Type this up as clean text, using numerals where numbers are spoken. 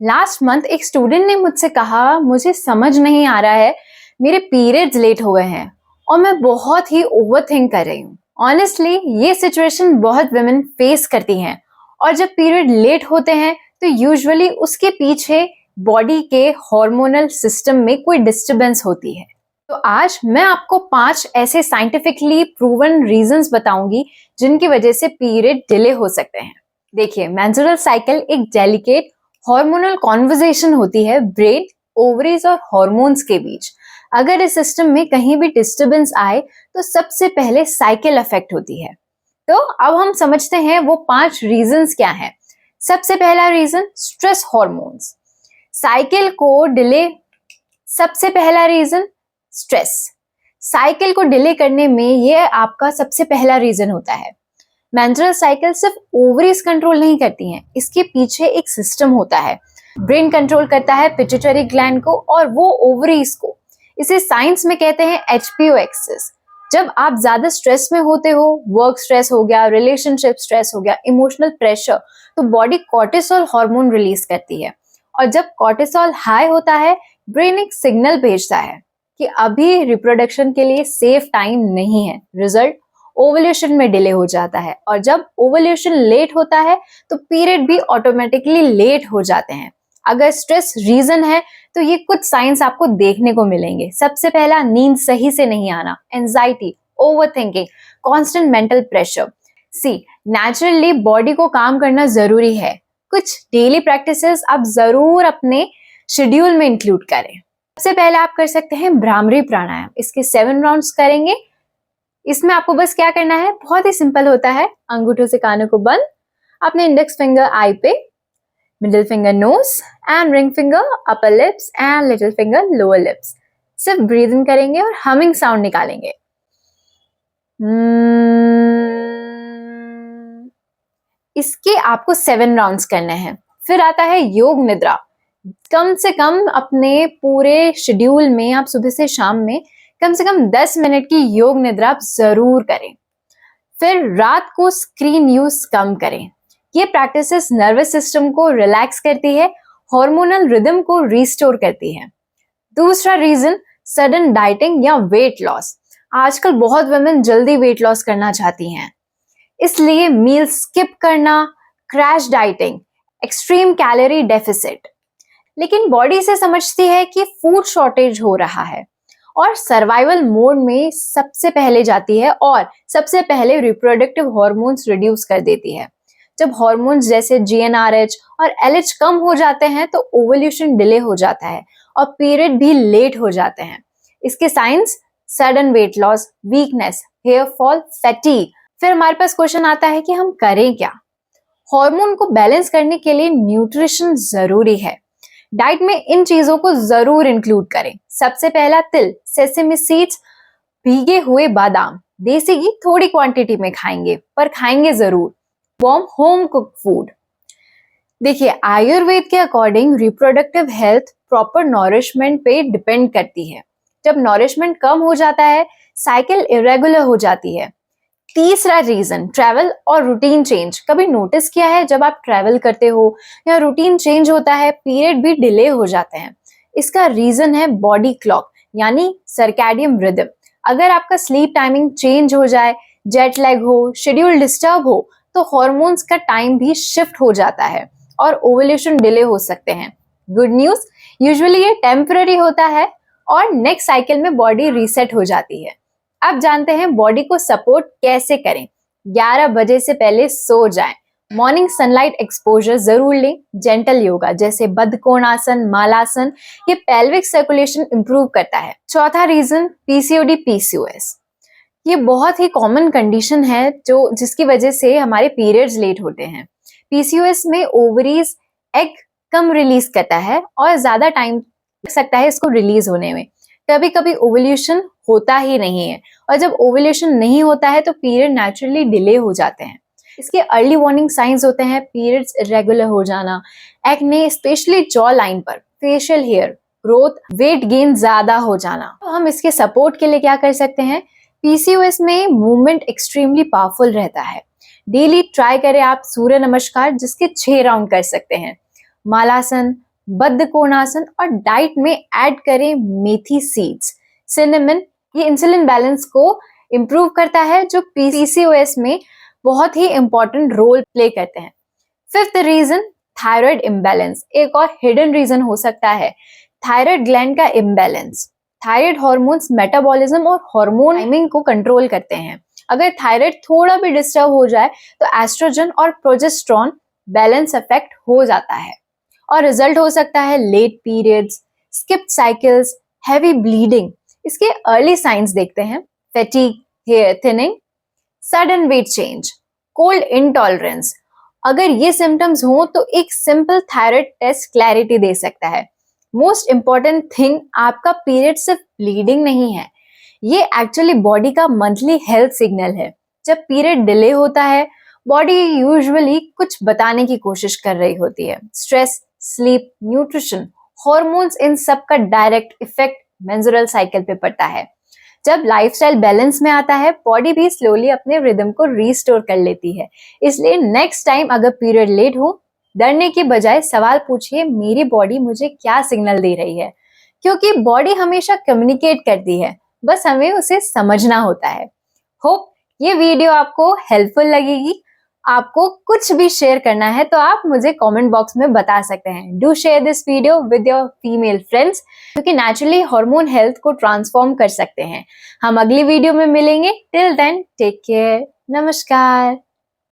Last month एक student ने मुझसे कहा, मुझे समझ नहीं आ रहा है, मेरे पीरियड्स लेट हो गए हैं और मैं बहुत ही ओवरथिंक कर रही हूँ। ऑनेस्टली ये सिचुएशन बहुत वुमेन फेस करती हैं और जब पीरियड लेट होते हैं तो यूजुअली उसके पीछे बॉडी के हार्मोनल सिस्टम में कोई डिस्टरबेंस होती है। तो आज मैं आपको 5 ऐसे साइंटिफिकली प्रूवन रीजंस बताऊंगी जिनकी वजह से पीरियड डिले हो सकते हैं। देखिए, मेंस्ट्रुअल साइकिल एक डेलिकेट हार्मोनल कॉन्वर्सेशन होती है ब्रेन, ओवरीज और हॉर्मोन्स के बीच। अगर इस सिस्टम में कहीं भी डिस्टरबेंस आए तो सबसे पहले साइकिल अफेक्ट होती है। तो अब हम समझते हैं वो 5 रीजंस क्या हैं। सबसे पहला रीजन, स्ट्रेस हॉर्मोन्स। साइकिल को डिले सबसे पहला रीजन, स्ट्रेस। साइकिल को डिले करने में ये आपका सबसे पहला रीजन होता है। मेंस्ट्रुअल साइकिल सिर्फ ओवरीज कंट्रोल नहीं करती हैं, इसके पीछे एक सिस्टम होता है। ब्रेन कंट्रोल करता है पिट्यूटरी ग्लैंड को और वो ओवरीज को। इसे साइंस में कहते हैं एचपीओ एक्सिस। जब आप ज्यादा स्ट्रेस में होते हो, वर्क स्ट्रेस हो गया, रिलेशनशिप स्ट्रेस हो गया, इमोशनल प्रेशर, तो बॉडी कॉर्टिसोल हार्मोन रिलीज करती है और जब कॉर्टिसोल हाई होता है ब्रेन एक सिग्नल भेजता है कि अभी रिप्रोडक्शन के लिए सेफ टाइम नहीं है। रिजल्ट, ओवुलेशन में डिले हो जाता है और जब ओवुलेशन लेट होता है तो पीरियड भी ऑटोमेटिकली लेट हो जाते हैं। अगर स्ट्रेस रीजन है तो ये कुछ साइंस आपको देखने को मिलेंगे। सबसे पहला, नींद सही से नहीं आना, anxiety, overthinking, constant mental pressure. See, naturally body को काम करना जरूरी है। कुछ डेली प्रैक्टिसेस आप जरूर अपने शेड्यूल में इंक्लूड करें। सबसे पहले आप कर सकते हैं भ्रामरी प्राणायाम। इसके 7 राउंड्स करेंगे। इसमें आपको बस क्या करना है, बहुत ही सिंपल होता है। अंगूठों से कानों को बंद, अपने इंडेक्स फिंगर आई पे, middle finger nose and ring finger upper lips and little finger lower lips. सिर्फ ब्रीद इन करेंगे और हमिंग साउंड निकालेंगे। इसके आपको 7 राउंड्स करने हैं। फिर आता है योग निद्रा। कम से कम अपने पूरे शेड्यूल में आप सुबह से शाम में कम से कम 10 मिनट की योग निद्रा आप जरूर करें। फिर रात को स्क्रीन यूज कम करें। ये प्रैक्टिसेस नर्वस सिस्टम को रिलैक्स करती है, हार्मोनल रिदम को रिस्टोर करती है। दूसरा रीजन, सडन डाइटिंग या वेट लॉस। आजकल बहुत वुमेन जल्दी वेट लॉस करना चाहती हैं, इसलिए मील स्किप करना, crash dieting, extreme calorie deficit. लेकिन बॉडी से समझती है कि फूड शॉर्टेज हो रहा है और सर्वाइवल मोड में सबसे पहले जाती है और सबसे पहले रिप्रोडक्टिव हार्मोन्स रिड्यूस कर देती है। जब हार्मोन्स जैसे जीएनआरएच और एलएच कम हो जाते हैं तो ओवुलेशन डिले हो जाता है और पीरियड भी लेट हो जाते हैं। इसके signs, sudden weight loss, weakness, hair fall, fatigue. फिर हमारे पास क्वेश्चन आता है कि हम करें क्या। हार्मोन को बैलेंस करने के लिए न्यूट्रिशन जरूरी है। डाइट में इन चीजों को जरूर इंक्लूड करें। सबसे पहला, तिल, सेसेमी सीड्स, भीगे हुए बादाम, देसी घी थोड़ी क्वांटिटी में खाएंगे पर खाएंगे जरूर। Warm home cook food. देखिए, आयुर्वेद के according reproductive health proper nourishment पे डिपेंड करती है। जब नॉरिशमेंट कम हो जाता है, साइकिल इरेगुलर हो जाती है। तीसरा रीजन, ट्रैवल और रूटीन चेंज। कभी नोटिस किया है जब आप ट्रैवल करते हो या रूटीन चेंज होता है, पीरियड भी डिले हो जाते हैं। इसका रीजन है बॉडी क्लॉक यानी सर्कैडियन रिदम। अगर आपका स्लीप टाइमिंग चेंज हो जाए, जेट लैग हो, शेड्यूल डिस्टर्ब हो, तो हॉर्मोन्स का टाइम भी शिफ्ट हो जाता है और ओवुलेशन डिले हो सकते हैं। गुड न्यूज, यूजुअली ये टेम्पररी होता है और नेक्स्ट साइकिल में बॉडी रीसेट हो जाती है। अब जानते हैं बॉडी को सपोर्ट कैसे करें। 11 बजे से पहले सो जाएं। मॉर्निंग सनलाइट एक्सपोजर जरूर लें। जेंटल योगा जैसे बद्धकोणासन, मालासन, ये पेल्विक सर्कुलेशन इंप्रूव करता है। चौथा रीजन, पीसीओडी, पीसीओएस। ये बहुत ही कॉमन कंडीशन है जिसकी वजह से हमारे पीरियड्स लेट होते हैं। पीसीओएस में ओवरीज एग कम रिलीज करता है और ज्यादा टाइम लग सकता है इसको रिलीज होने में। कभी कभी ओवुलेशन होता ही नहीं है और जब ओवुलेशन नहीं होता है तो पीरियड नेचुरली डिले हो जाते हैं। इसके अर्ली वार्निंग साइंस होते हैं पीरियड्स इरेगुलर हो जाना, एक्ने स्पेशली जॉ लाइन पर, facial hair growth, weight gain ज्यादा हो जाना। तो हम इसके सपोर्ट के लिए क्या कर सकते हैं। पीसीओएस में मूवमेंट एक्सट्रीमली पावरफुल रहता है। डेली ट्राई करें आप सूर्य नमस्कार, जिसके 6 राउंड कर सकते हैं। मालासन, बद्धकोणासन और डाइट में ऐड करें मेथी सीड्स, सिनेमन। ये इंसुलिन बैलेंस को इम्प्रूव करता है जो पीसीओएस में बहुत ही इंपॉर्टेंट रोल प्ले करते हैं। Fifth reason, thyroid imbalance. एक और हिडन रीजन हो सकता है थायराइड ग्लैंड का इम्बैलेंस। थायराइड हार्मोन्स मेटाबॉलिज्म और हार्मोन टाइमिंग को कंट्रोल करते हैं। अगर थायराइड थोड़ा भी डिस्टर्ब हो जाए तो एस्ट्रोजन और प्रोजेस्टेरॉन बैलेंस अफेक्ट हो जाता है और रिजल्ट हो सकता है late periods, skipped cycles, heavy bleeding. इसके अर्ली साइंस देखते हैं, fatigue, hair thinning, sudden weight change, cold intolerance. अगर ये सिम्टम्स हो तो एक सिंपल थायराइड टेस्ट क्लैरिटी दे सकता है। मोस्ट इंपॉर्टेंट थिंग, आपका पीरियड सिर्फ ब्लीडिंग नहीं है, ये एक्चुअली बॉडी का मंथली हेल्थ सिग्नल है। जब पीरियड डिले होता है, बॉडी यूजुअली कुछ बताने की कोशिश कर रही होती है। स्ट्रेस, स्लीप, न्यूट्रिशन, हॉर्मोन्स, इन सब का डायरेक्ट इफेक्ट मेंस्ट्रुअल साइकिल पे पड़ता है। जब लाइफस्टाइल बैलेंस में आता है, बॉडी भी स्लोली अपने रिदम को रीस्टोर कर लेती है। इसलिए नेक्स्ट टाइम अगर पीरियड लेट हो, डरने के बजाय सवाल पूछिए, मेरी बॉडी मुझे क्या सिग्नल दे रही है? क्योंकि बॉडी हमेशा कम्युनिकेट करती है, बस हमें उसे समझना होता है। होप ये वीडियो आपको हेल्पफुल लगेगी। आपको कुछ भी शेयर करना है तो आप मुझे कमेंट बॉक्स में बता सकते हैं। Do share this video with your female friends, क्योंकि नेचुरली हार्मोन हेल्थ को ट्रांसफॉर्म कर सकते हैं। हम अगली वीडियो में मिलेंगे। Till then take care. नमस्कार।